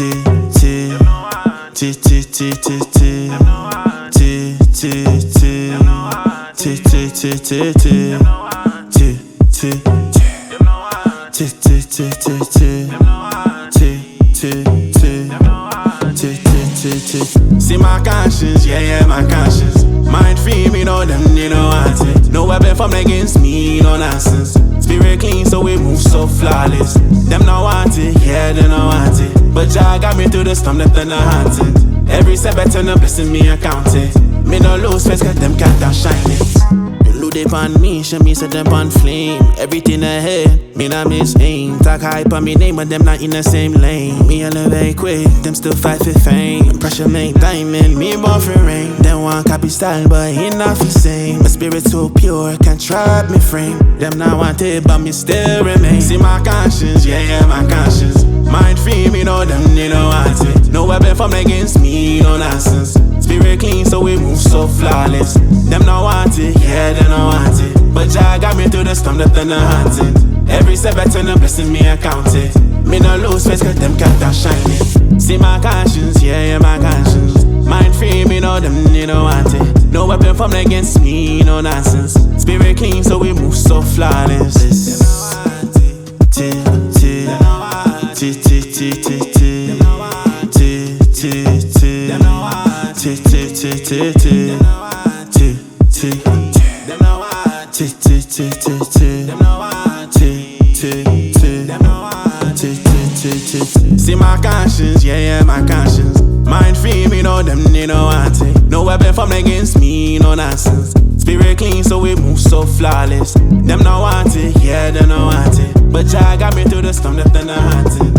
See my conscience, yeah, my conscience. Mind free, me know them, they don't want it. No weapon formed against me, no nonsense. Spirit clean, so we move so flawless. Them not want it, yeah, they don't want it. But Jah got me through the storm, that they're not haunted. Every step I turn up, blessing me, I count it. Me no lose face, cause them can't outshine it. You look deep on me, show me set them on flame. Everything ahead, me not miss aim. Talk hype on me name, but them not in the same lane. Me elevate quick, them still fight for fame. Pressure make diamond, me born for rain. Them want copy style, but he not the same. My spirit so pure, can't trap me frame. Them not want it, but me still remain. See my conscience, yeah, my conscience. Mind free, me know them, they don't want it. No weapon formed against me, no nonsense. Spirit clean, so we move so flawless. Them not want it, yeah, they don't want it. But Jah got me through the storm, that they're not haunted. Every step I turn up, blessing me, I count it. Me no lose face, cause them can't outshine it. See my conscience, yeah, my conscience. Mind free, me know them, they don't want it. No weapon formed against me, no nonsense. Spirit clean, so we move so flawless. See my conscience, yeah, my conscience. Mind free, me know them, they don't want it. No weapon formed against me, no nonsense. Spirit clean, so we move so flawless. Them not want it, yeah, they don't want it. But Jah got me through the storm, that they're not haunted.